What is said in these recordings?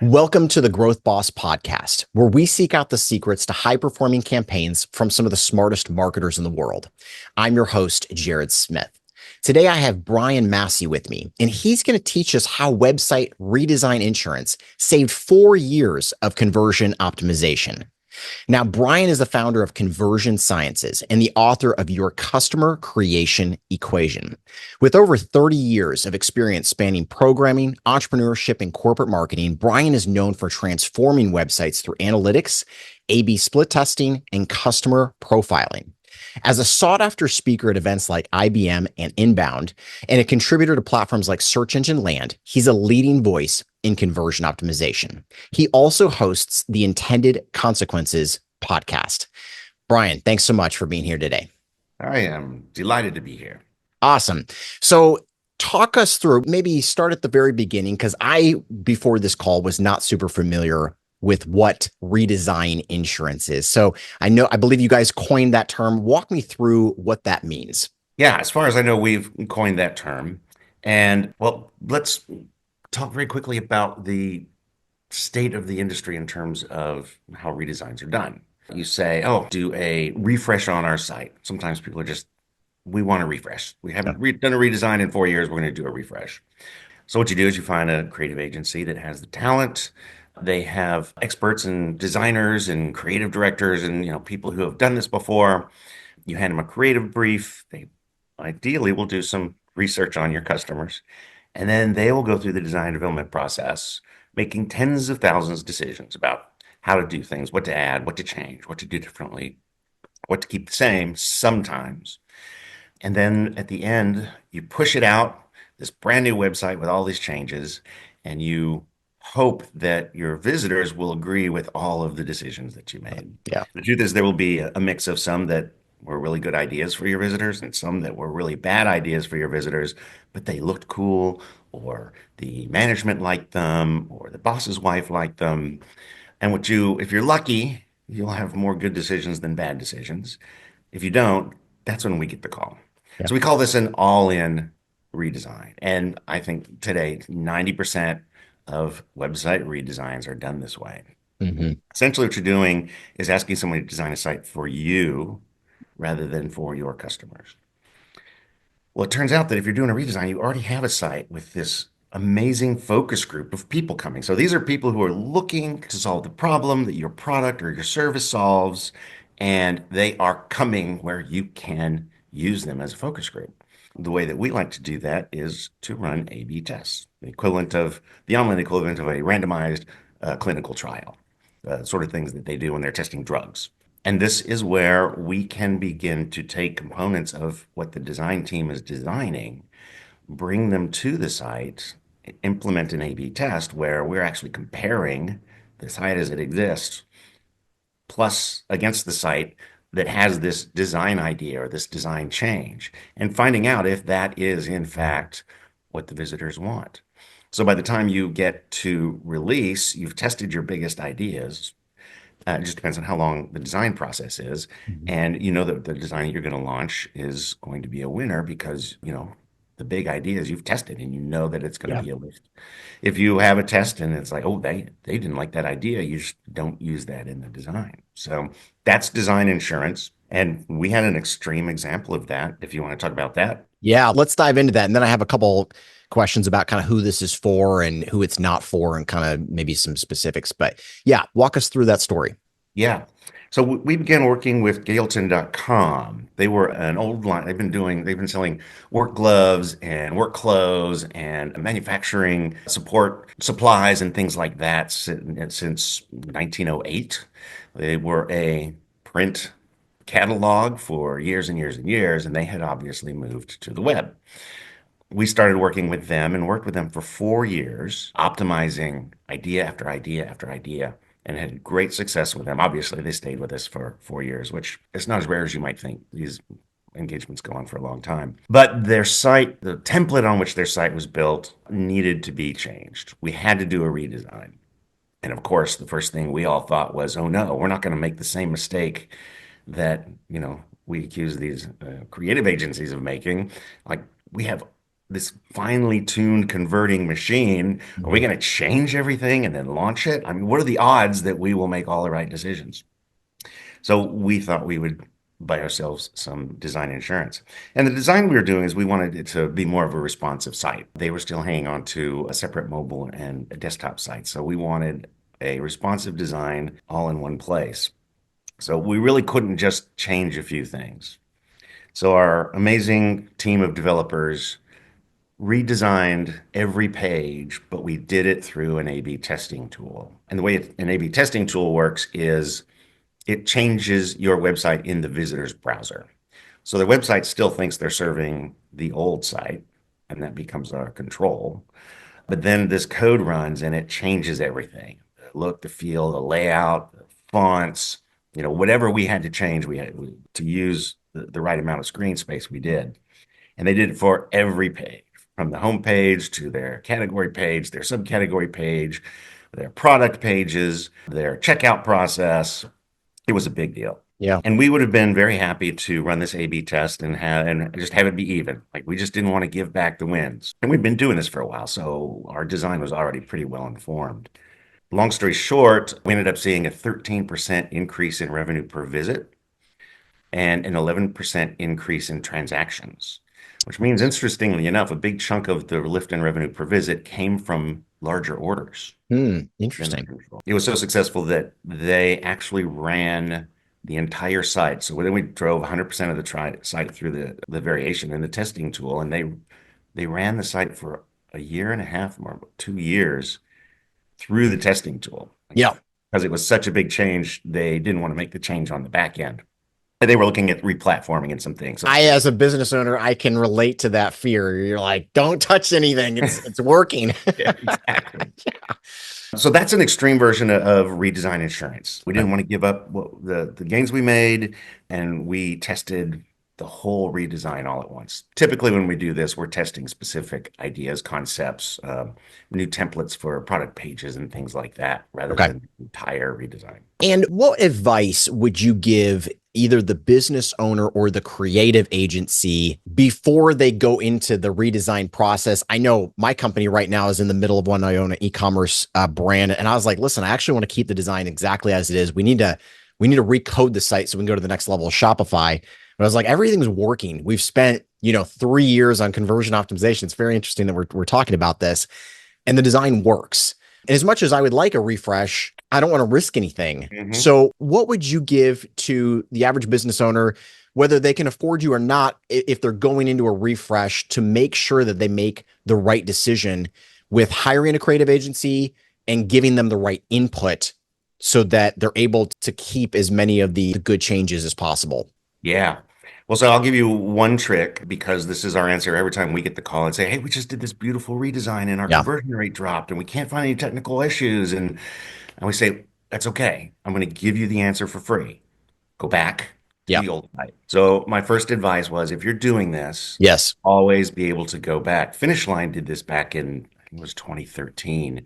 Welcome to the Growth Boss podcast, where we seek out the secrets to high performing campaigns from some of the smartest marketers in the world. I'm your host, Jared Smith. Today, I have Brian Massey with me, and he's going to teach us how website redesign insurance saved 4 years of conversion optimization. Now, Brian is the founder of Conversion Sciences and the author of Your Customer Creation Equation. With over 30 years of experience spanning programming, entrepreneurship, and corporate marketing, Brian is known for transforming websites through analytics, A/B split testing, and customer profiling. As a sought-after speaker at events like IBM and Inbound, and a contributor to platforms like Search Engine Land, he's a leading voice in conversion optimization. He also hosts the Intended Consequences podcast. Brian, thanks so much for being here today. I am delighted to be here. Awesome. So talk us through, maybe start at the very beginning, because before this call, was not super familiar with what redesign insurance is. So I believe you guys coined that term. Walk me through what that means. Yeah, as far as I know, we've coined that term. And well, let's talk very quickly about the state of the industry in terms of how redesigns are done. You say, oh, do a refresh on our site. Sometimes people are just, we want to refresh. We haven't done a redesign in 4 years. We're going to do a refresh. So what you do is you find a creative agency that has the talent. They have experts and designers and creative directors and people who have done this before. You hand them a creative brief. They ideally will do some research on your customers, and then they will go through the design development process, making tens of thousands of decisions about how to do things, what to add, what to change, what to do differently, what to keep the same sometimes. And then at the end, you push it out, this brand new website with all these changes, and you hope that your visitors will agree with all of the decisions that you made. Yeah. The truth is there will be a mix of some that were really good ideas for your visitors and some that were really bad ideas for your visitors, but they looked cool, or the management liked them, or the boss's wife liked them. And if you're lucky, you'll have more good decisions than bad decisions. If you don't, that's when we get the call. Yeah. So we call this an all-in redesign. And I think today, 90% of website redesigns are done this way. Mm-hmm. Essentially, what you're doing is asking someone to design a site for you rather than for your customers. Well, it turns out that if you're doing a redesign, you already have a site with this amazing focus group of people coming. So these are people who are looking to solve the problem that your product or your service solves, and they are coming where you can use them as a focus group. The way that we like to do that is to run A/B tests, the online equivalent of a randomized clinical trial, sort of things that they do when they're testing drugs. And this is where we can begin to take components of what the design team is designing, bring them to the site, implement an A/B test where we're actually comparing the site as it exists plus against the site that has this design idea or this design change, and finding out if that is in fact what the visitors want. So by the time you get to release, you've tested your biggest ideas. It just depends on how long the design process is. Mm-hmm. And you know that the design you're going to launch is going to be a winner because, the big ideas you've tested and you know that it's going to be a lift. If you have a test and it's like, oh, they didn't like that idea, you just don't use that in the design. So that's design insurance. And we had an extreme example of that, if you want to talk about that. Yeah, let's dive into that. And then I have a couple questions about kind of who this is for and who it's not for and kind of maybe some specifics. But yeah, walk us through that story. Yeah. So we began working with Gailton.com. They were an old line. They've been selling work gloves and work clothes and manufacturing support supplies and things like that since 1908. They were a print catalog for years and years and years, and they had obviously moved to the web. We started working with them and worked with them for 4 years, optimizing idea after idea after idea, and had great success with them. Obviously, they stayed with us for 4 years, which is not as rare as you might think. These engagements go on for a long time. But their site, the template on which their site was built, needed to be changed. We had to do a redesign. And of course, the first thing we all thought was, oh no, we're not going to make the same mistake that, we accuse these creative agencies of making. Like, we have this finely tuned converting machine. Are we Mhm. going to change everything and then launch it? I mean, what are the odds that we will make all the right decisions? So we thought we would buy ourselves some design insurance. And the design we were doing is we wanted it to be more of a responsive site. They were still hanging on to a separate mobile and a desktop site. So we wanted a responsive design all in one place. So we really couldn't just change a few things. So our amazing team of developers redesigned every page, but we did it through an A/B testing tool. And the way an A/B testing tool works is it changes your website in the visitor's browser. So the website still thinks they're serving the old site, and that becomes our control. But then this code runs and it changes everything. The look, the feel, the layout, the fonts, whatever we had to change, we had to use the right amount of screen space, we did. And they did it for every page, from the home page to their category page, their subcategory page, their product pages, their checkout process. It was a big deal. Yeah. And we would have been very happy to run this A/B test and just have it be even. Like we just didn't want to give back the wins. And we'd been doing this for a while, so our design was already pretty well informed. Long story short, we ended up seeing a 13% increase in revenue per visit and an 11% increase in transactions, which means, interestingly enough, a big chunk of the lift in revenue per visit came from larger orders than the Interesting. control. It was so successful that they actually ran the entire site. So then we drove 100% of the site through the variation in the testing tool, and they ran the site for a year and a half, more 2 years through the testing tool. Yeah. Because it was such a big change, they didn't want to make the change on the back end. And they were looking at replatforming and some things. So, As a business owner, I can relate to that fear. You're like, don't touch anything. It's working. yeah, exactly. So that's an extreme version of redesign insurance. We Okay. didn't want to give up the gains we made, and we tested the whole redesign all at once. Typically, when we do this, we're testing specific ideas, concepts, new templates for product pages, and things like that, rather Okay. than entire redesign. And what advice would you give either the business owner or the creative agency before they go into the redesign process? I know my company right now is in the middle of one. I own an e-commerce brand, and I was like, listen, I actually want to keep the design exactly as it is. We need to recode the site so we can go to the next level of Shopify. But I was like, everything's working. We've spent 3 years on conversion optimization. It's very interesting that we're talking about this, and the design works. And as much as I would like a refresh, I don't want to risk anything. Mhm. So, what would you give to the average business owner, whether they can afford you or not, if they're going into a refresh, to make sure that they make the right decision with hiring a creative agency and giving them the right input so that they're able to keep as many of the good changes as possible? Yeah. Well, so I'll give you one trick because this is our answer every time we get the call and say, "Hey, we just did this beautiful redesign and our Yeah. conversion rate dropped and we can't find any technical issues." And we say, "That's okay. I'm going to give you the answer for free. Go back to Yeah. the old site." So my first advice was, if you're doing this, Yes. always be able to go back. Finish Line did this back in, I think it was 2013.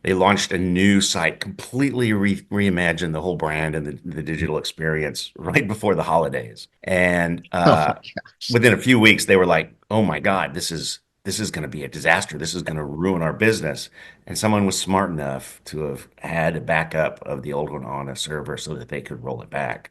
They launched a new site, completely reimagined the whole brand and the digital experience right before the holidays. And Oh my gosh. within a few weeks, they were like, "Oh my God, this is going to be a disaster. This is going to ruin our business." And someone was smart enough to have had a backup of the old one on a server so that they could roll it back.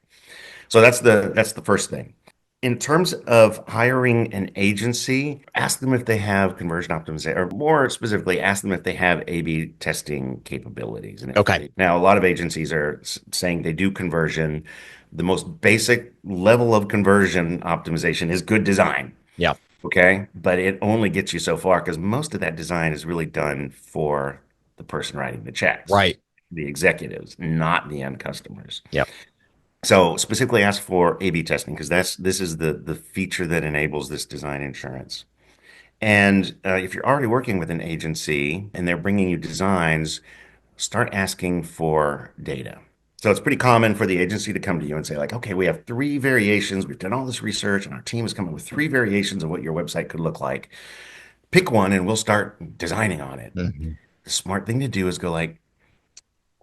So that's the first thing. In terms of hiring an agency, ask them if they have conversion optimization, or more specifically, ask them if they have A/B testing capabilities. And Okay. now a lot of agencies are saying they do conversion. The most basic level of conversion optimization is good design. Yeah. Okay. But it only gets you so far because most of that design is really done for the person writing the checks, Right. the executives, not the end customers. Yeah. So specifically ask for A/B testing because this is the feature that enables this design insurance. And if you're already working with an agency and they're bringing you designs, start asking for data. So it's pretty common for the agency to come to you and say, like, "Okay, we have three variations. We've done all this research, and our team has come up with three variations of what your website could look like. Pick one, and we'll start designing on it." Mhm. The smart thing to do is go like,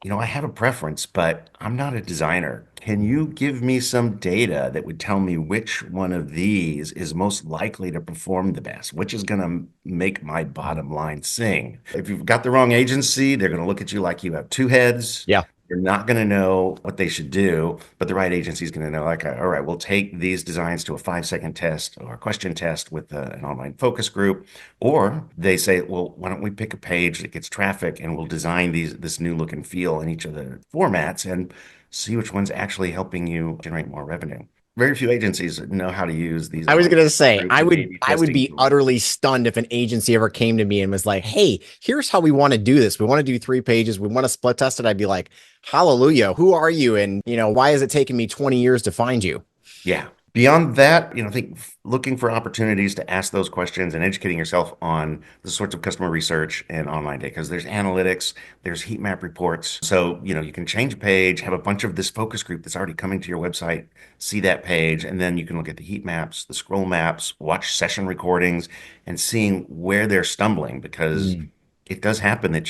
I have a preference, but I'm not a designer. Can you give me some data that would tell me which one of these is most likely to perform the best? Which is going to make my bottom line sing? If you've got the wrong agency, they're going to look at you like you have two heads. Yeah. You're not going to know what they should do, but the right agency is going to know, like, all right, we'll take these designs to a 5-second test or a question test with an online focus group. Or they say, well, why don't we pick a page that gets traffic and we'll design this new look and feel in each of the formats and see which one's actually helping you generate more revenue. Very few agencies know how to use these I was online going to say, groups I and would A/B I would testing be tools. utterly stunned if an agency ever came to me and was like, "Hey, here's how we want to do this. We want to do 3 pages. We want to split test it." I'd be like, "Hallelujah. Who are you? And, why is it taking me 20 years to find you?" Yeah. Beyond that, I think looking for opportunities to ask those questions and educating yourself on the sorts of customer research and online data, because there's analytics, there's heat map reports. So, you can change a page, have a bunch of this focus group that's already coming to your website, see that page, and then you can look at the heat maps, the scroll maps, watch session recordings, and seeing where they're stumbling, because Mm, it does happen that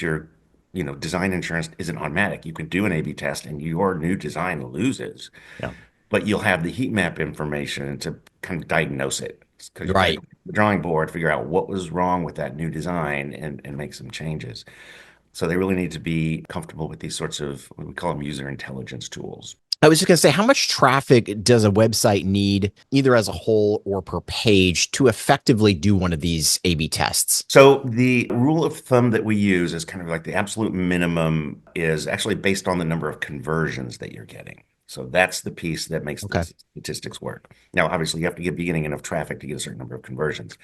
design insurance isn't automatic. You can do an A/B test and your new design loses, yeah. but you'll have the heat map information to kind of diagnose it, because you've got to go Right. to the drawing board, figure out what was wrong with that new design and make some changes. So they really need to be comfortable with these sorts of what we call them user intelligence tools. I was just going to say, how much traffic does a website need, either as a whole or per page, to effectively do one of these A/B tests? So the rule of thumb that we use is kind of like the absolute minimum is actually based on the number of conversions that you're getting. So that's the piece that makes the Okay. statistics work. Now, obviously, you have to be getting enough traffic to get a certain number of conversions.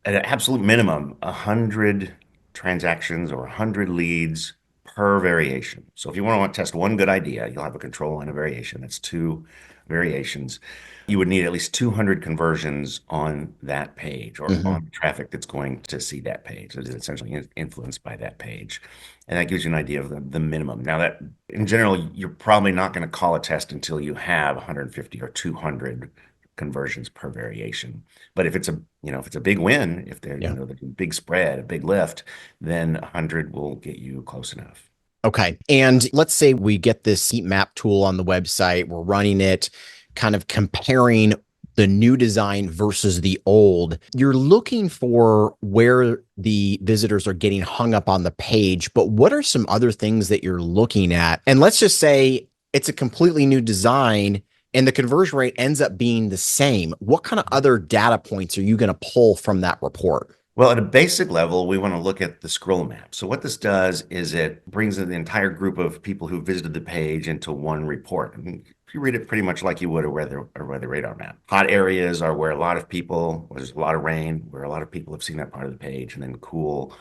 At an absolute minimum, 100 transactions or 100 leads per variation. So if you want to test one good idea, you'll have a control and a variation. That's two variations. You would need at least 200 conversions on that page or Hmm. on traffic that's going to see that page. It is essentially influenced by that page. And that gives you an idea of the minimum. Now, that in general, you're probably not going to call a test until you have 150 or 200 conversions per variation. But if it's a big win, if Yeah. there's a big spread, a big lift, then 100 will get you close enough. Okay. And let's say we get this heat map tool on the website, we're running it, kind of comparing the new design versus the old. You're looking for where the visitors are getting hung up on the page, but what are some other things that you're looking at? And let's just say it's a completely new design and the conversion rate ends up being the same. What kind of other data points are you going to pull from that report? Well, at a basic level, we want to look at the scroll map. So what this does is it brings in the entire group of people who visited the page into one report. And you read it pretty much like you would a weather radar map. Hot areas are where a lot of people, where there's a lot of rain, where a lot of people have seen that part of the page, and then cool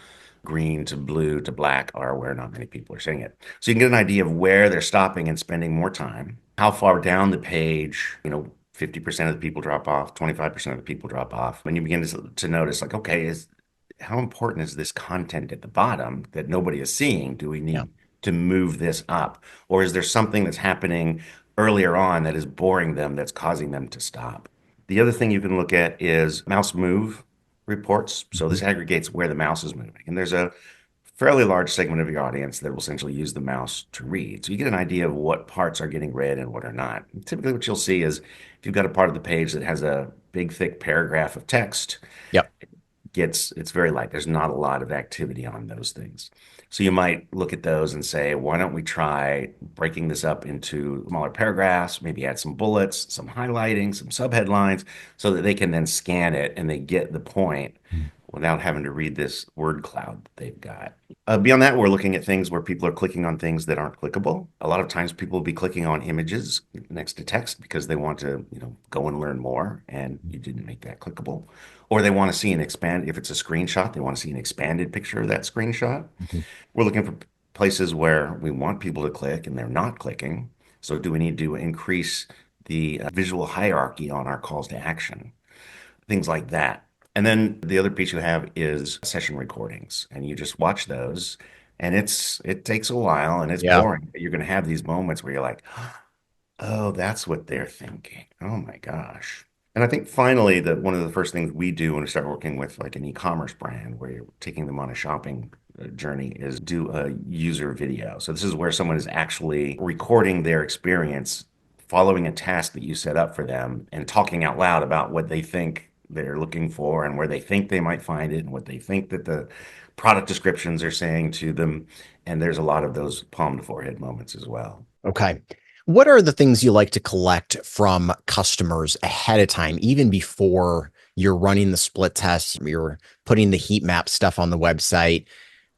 green to blue to black are where not many people are seeing it. So you can get an idea of where they're stopping and spending more time, how far down the page, 50% of the people drop off, 25% of the people drop off. When you begin to notice, like, okay, how important is this content at the bottom that nobody is seeing? Do we Yeah. need to move this up? Or is there something that's happening earlier on that is boring them, that's causing them to stop? The other thing you can look at is mouse move reports. So Mhm. this aggregates where the mouse is moving. And there's a fairly large segment of your audience that will essentially use the mouse to read. So you get an idea of what parts are getting read and what are not. And typically, what you'll see is if you've got a part of the page that has a big, thick paragraph of text, Yep. it's very light. There's not a lot of activity on those things. So you might look at those and say, why don't we try breaking this up into smaller paragraphs, maybe add some bullets, some highlighting, some subheadlines, so that they can then scan it and they get the point without having to read this word cloud that they've got. Beyond that, we're looking at things where people are clicking on things that aren't clickable. A lot of times people will be clicking on images next to text because they want to, go and learn more, and you didn't make that clickable. Or they want to see if it's a screenshot, they want to see an expanded picture of that screenshot. Mhm. We're looking for places where we want people to click and they're not clicking. So do we need to increase the visual hierarchy on our calls to action? Things like that. And then the other piece you have is session recordings, and you just watch those, and it takes a while and it's Yeah. boring. You're going to have these moments where you're like, oh, that's what they're thinking. Oh my gosh. And I think finally that one of the first things we do when we start working with like an e-commerce brand where you're taking them on a shopping journey is do a user video. So this is where someone is actually recording their experience following a task that you set up for them and talking out loud about what they think they're looking for and where they think they might find it and what they think that the product descriptions are saying to them. And there's a lot of those palm to forehead moments as well. Okay. What are the things you like to collect from customers ahead of time, even before you're running the split test, you're putting the heat map stuff on the website?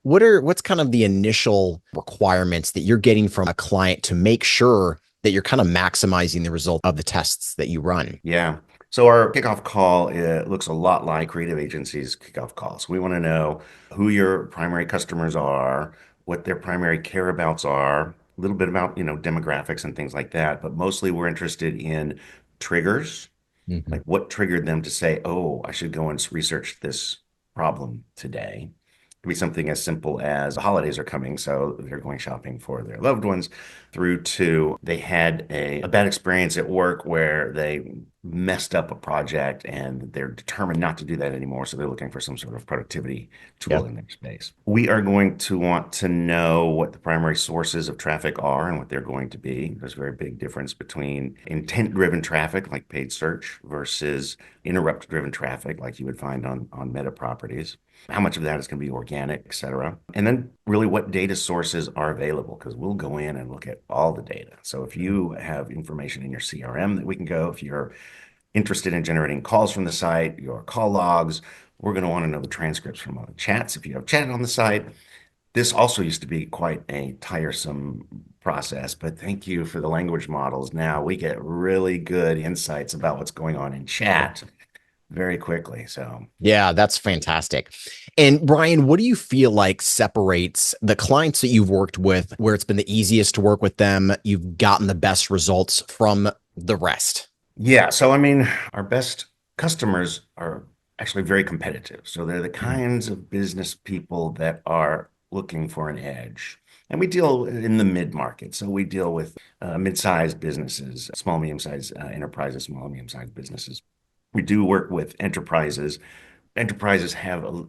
What's kind of the initial requirements that you're getting from a client to make sure that you're kind of maximizing the result of the tests that you run? Yeah. So our kickoff call looks a lot like creative agencies' kickoff calls. We want to know who your primary customers are, what their primary care abouts are, a little bit about, demographics and things like that. But mostly we're interested in triggers, Mhm. like what triggered them to say, oh, I should go and research this problem today. It could be something as simple as the holidays are coming, so they're going shopping for their loved ones, through to they had a bad experience at work where they messed up a project and they're determined not to do that anymore. So they're looking for some sort of productivity Yeah. tool in their space. We are going to want to know what the primary sources of traffic are and what they're going to be. There's a very big difference between intent-driven traffic, like paid search, versus interrupt-driven traffic, like you would find on meta properties. How much of that is going to be organic, et cetera. And then really what data sources are available, because we'll go in and look at all the data. So if you have information in your CRM that we can go, if you're interested in generating calls from the site, your call logs, we're going to want to know the transcripts from all the chats. If you have chatted on the site, this also used to be quite a tiresome process, but thank you for the language models. Now we get really good insights about what's going on in chat very quickly. So Yeah, that's fantastic. And Brian, what do you feel like separates the clients that you've worked with where it's been the easiest to work with them, you've gotten the best results from the rest? yeah, so I mean, our best customers are actually very competitive. So they're the Mhm. kinds of business people that are looking for an edge. And we deal in the mid-market. So we deal with mid-sized businesses, small, medium-sized enterprises, small, medium-sized businesses. We do work with enterprises. Enterprises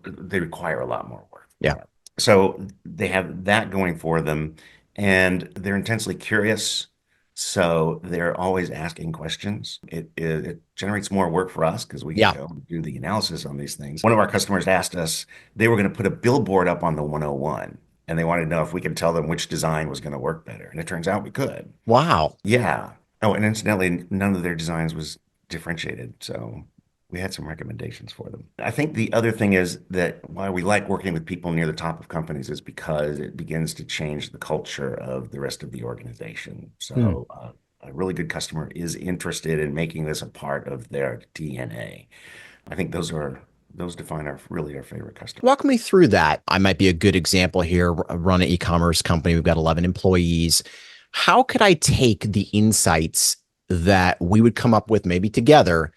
they require a lot more work. Yeah. So they have that going for them, and they're intensely curious. So they're always asking questions. It generates more work for us because we can Yeah. go and do the analysis on these things. One of our customers asked us, they were going to put a billboard up on the 101, and they wanted to know if we could tell them which design was going to work better. And it turns out we could. Wow. Yeah. Oh, and incidentally, none of their designs was differentiated. So we had some recommendations for them. I think the other thing is that why we like working with people near the top of companies is because it begins to change the culture of the rest of the organization. Hmm. So a really good customer is interested in making this a part of their DNA. I think those define our favorite customer. Walk me through that. I might be a good example here. Run an e-commerce company. We've got 11 employees. How could I take the insights that we would come up with maybe together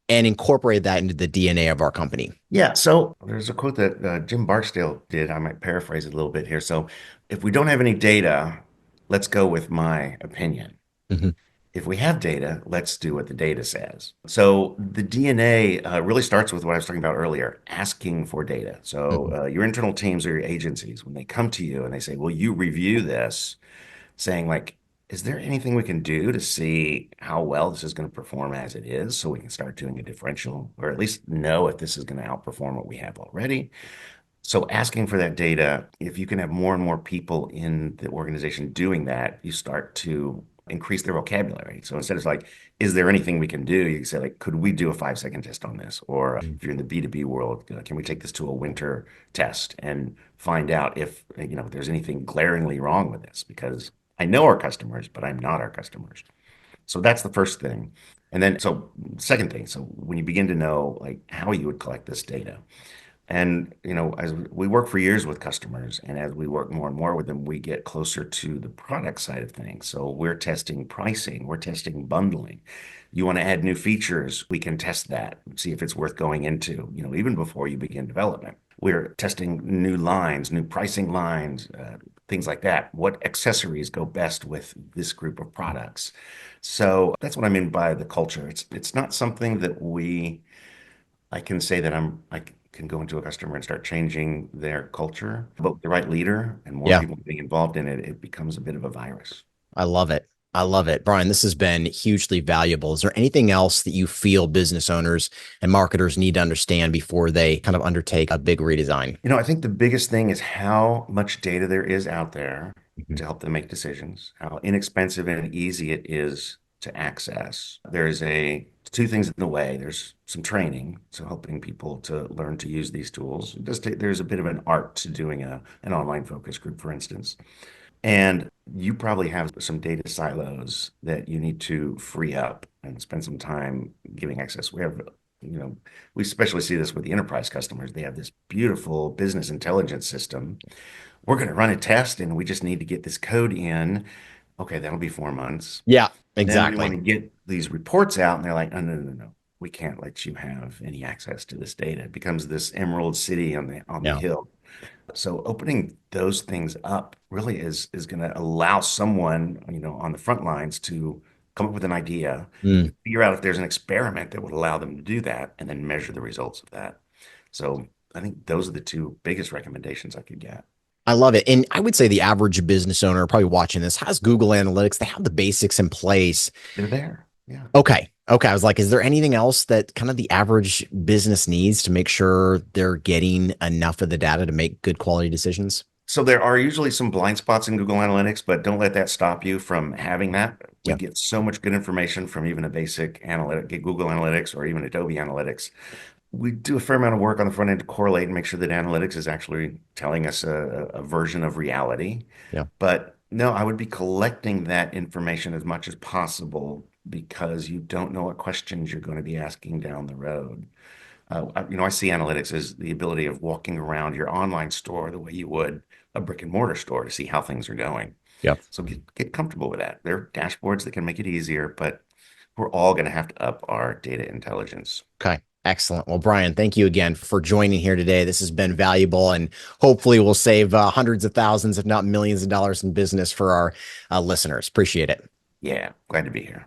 and incorporate that into the DNA of our company? Yeah, so there's a quote that Jim Barksdale did. I might paraphrase it a little bit here. So, if we don't have any data, let's go with my opinion. Mhm. If we have data, let's do what the data says. So, the DNA really starts with what I was talking about earlier, asking for data. So, Mhm. your internal teams or your agencies, when they come to you and they say, "Will you review this?" saying like, is there anything we can do to see how well this is going to perform as it is so we can start doing a differential or at least know if this is going to outperform what we have already? So asking for that data, if you can have more and more people in the organization doing that, you start to increase their vocabulary. So instead of like, is there anything we can do? You say like, could we do a 5 second test on this? Or if you're in the B2B world, can we take this to a winter test and find out if, there's anything glaringly wrong with this? Because I know our customers, but I'm not our customers. So that's the first thing. And then, so second thing, so when you begin to know like how you would collect this data, and, as we work for years with customers, and as we work more and more with them, we get closer to the product side of things. So we're testing pricing, we're testing bundling. You want to add new features, we can test that, see if it's worth going into, even before you begin development. We're testing new lines, new pricing lines, things like that. What accessories go best with this group of products? So that's what I mean by the culture. It's not something that we I can say that I can go into a customer and start changing their culture. But with the right leader and more Yeah, people being involved in it, it becomes a bit of a virus. I love it. I love it. Brian, this has been hugely valuable. Is there anything else that you feel business owners and marketers need to understand before they kind of undertake a big redesign? I think the biggest thing is how much data there is out there Mhm. to help them make decisions, how inexpensive and easy it is to access. There's two things in the way. There's some training, so helping people to learn to use these tools. There's a bit of an art to doing an online focus group, for instance. And you probably have some data silos that you need to free up and spend some time giving access. You know, we especially see this with the enterprise customers. They have this beautiful business intelligence system. We're going to run a test and we just need to get this code in. Okay, that'll be 4 months. Yeah, Then we want exactly. to get these reports out, and they're like, oh, no, no, no. We can't let you have any access to this data. It becomes this emerald city on the Yeah. hill. So opening those things up really is going to allow someone, on the front lines to come up with an idea, Mm. figure out if there's an experiment that would allow them to do that, and then measure the results of that. So I think those are the two biggest recommendations I could get. I love it. And I would say the average business owner probably watching this has Google Analytics. They have the basics in place. They're there. Yeah. Okay. Okay. I was like, is there anything else that kind of the average business needs to make sure they're getting enough of the data to make good quality decisions? So there are usually some blind spots in Google Analytics, but don't let that stop you from having that. We Yeah. get so much good information from even a basic analytic, Google Analytics or even Adobe Analytics. We do a fair amount of work on the front end to correlate and make sure that analytics is actually telling us a version of reality. Yeah. But no, I would be collecting that information as much as possible because you don't know what questions you're going to be asking down the road. I see analytics as the ability of walking around your online store the way you would a brick and mortar store to see how things are going. Yeah. So get comfortable with that. There are dashboards that can make it easier, but we're all going to have to up our data intelligence. Okay. Excellent. Well, Brian, thank you again for joining here today. This has been valuable and hopefully will save hundreds of thousands, if not millions of dollars in business for our listeners. Appreciate it. Yeah, glad to be here.